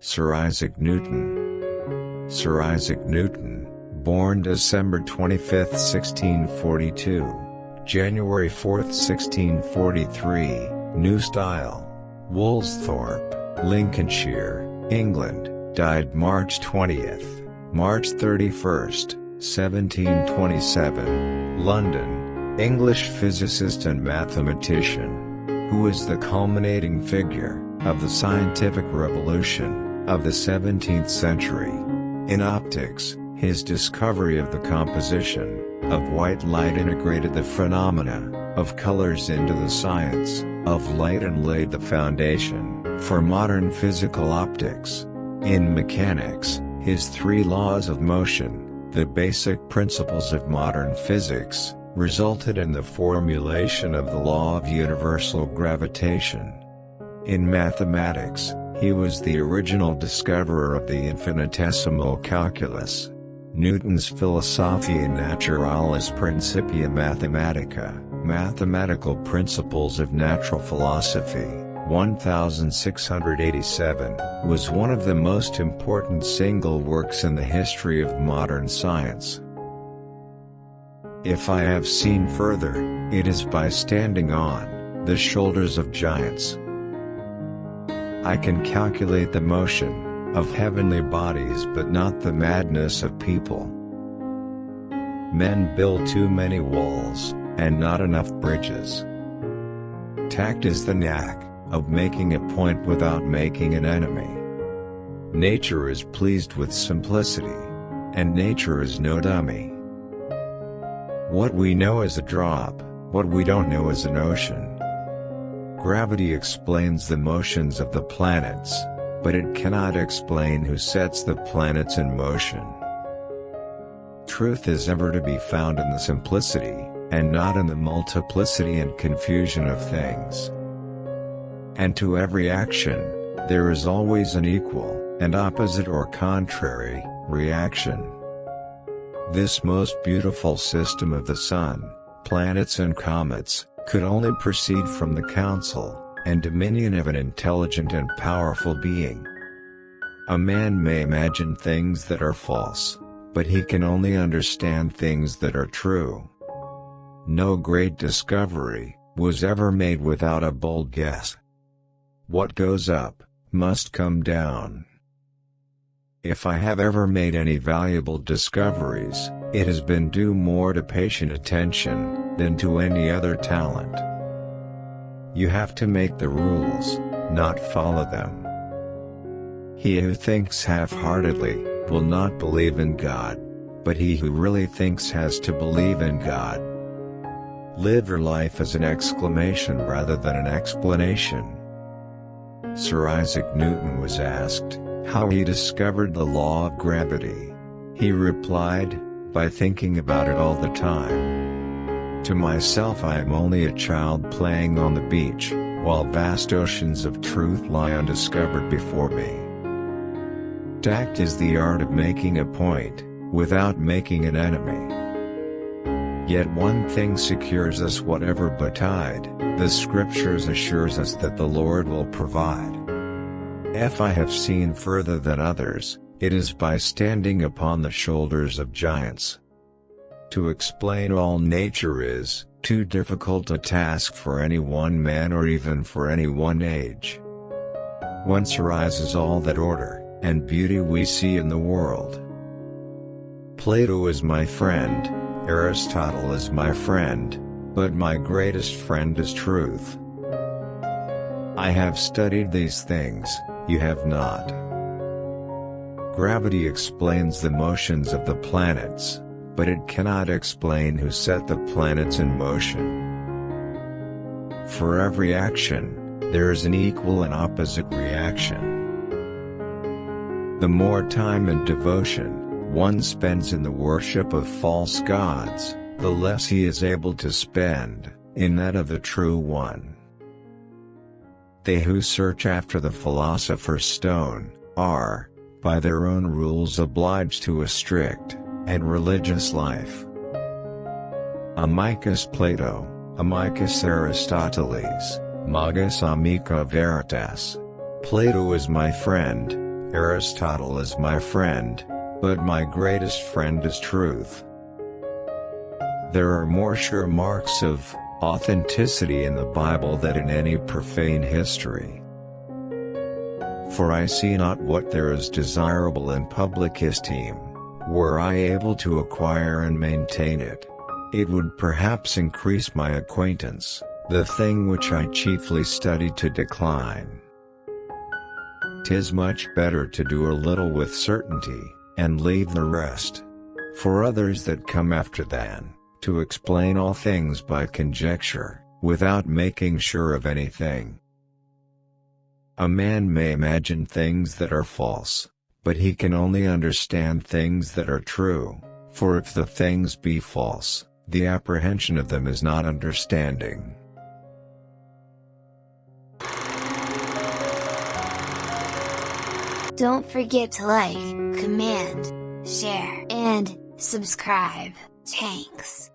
Sir Isaac Newton. Sir Isaac Newton, born December 25, 1642, January 4, 1643, New Style, Woolsthorpe, Lincolnshire, England, died March 20, March 31, 1727, London, English physicist and mathematician, who is the culminating figure of the scientific revolution of the 17th century. In optics, his discovery of the composition of white light integrated the phenomena of colors into the science of light and laid the foundation for modern physical optics. In mechanics, his three laws of motion, the basic principles of modern physics, resulted in the formulation of the law of universal gravitation. In mathematics, he was the original discoverer of the infinitesimal calculus. Newton's Philosophiae Naturalis Principia Mathematica, Mathematical Principles of Natural Philosophy, 1687, was one of the most important single works in the history of modern science. If I have seen further, it is by standing on the shoulders of giants. I can calculate the motion of heavenly bodies but not the madness of people. Men build too many walls, and not enough bridges. Tact is the knack of making a point without making an enemy. Nature is pleased with simplicity, and nature is no dummy. What we know is a drop, what we don't know is an ocean. Gravity explains the motions of the planets, but it cannot explain who sets the planets in motion. Truth is ever to be found in the simplicity, and not in the multiplicity and confusion of things. And to every action, there is always an equal, and opposite or contrary, reaction. This most beautiful system of the sun, planets and comets, could only proceed from the counsel and dominion of an intelligent and powerful being. A man may imagine things that are false, but he can only understand things that are true. No great discovery was ever made without a bold guess. What goes up must come down. If I have ever made any valuable discoveries, it has been due more to patient attention than to any other talent. You have to make the rules, not follow them. He who thinks half-heartedly will not believe in God, but he who really thinks has to believe in God. Live your life as an exclamation rather than an explanation. Sir Isaac Newton was asked how he discovered the law of gravity. He replied, by thinking about it all the time. To myself I am only a child playing on the beach, while vast oceans of truth lie undiscovered before me. Tact is the art of making a point, without making an enemy. Yet one thing secures us whatever betide, the Scriptures assures us that the Lord will provide. If I have seen further than others, it is by standing upon the shoulders of giants. To explain all nature is too difficult a task for any one man or even for any one age. Whence arises all that order and beauty we see in the world. Plato is my friend, Aristotle is my friend, but my greatest friend is truth. I have studied these things, you have not. Gravity explains the motions of the planets, but it cannot explain who set the planets in motion. For every action, there is an equal and opposite reaction. The more time and devotion one spends in the worship of false gods, the less he is able to spend in that of the true one. They who search after the philosopher's stone are, by their own rules, obliged to a strict and religious life. Amicus Plato, amicus Aristoteles, magis amica veritas. Plato is my friend, Aristotle is my friend, but my greatest friend is truth. There are more sure marks of authenticity in the Bible than in any profane history. For I see not what there is desirable in public esteem, were I able to acquire and maintain it. It would perhaps increase my acquaintance, the thing which I chiefly study to decline. 'Tis much better to do a little with certainty, and leave the rest for others that come after than to explain all things by conjecture, without making sure of anything. A man may imagine things that are false, but he can only understand things that are true, for if the things be false, the apprehension of them is not understanding. Don't forget to like, comment, share, and subscribe. Thanks.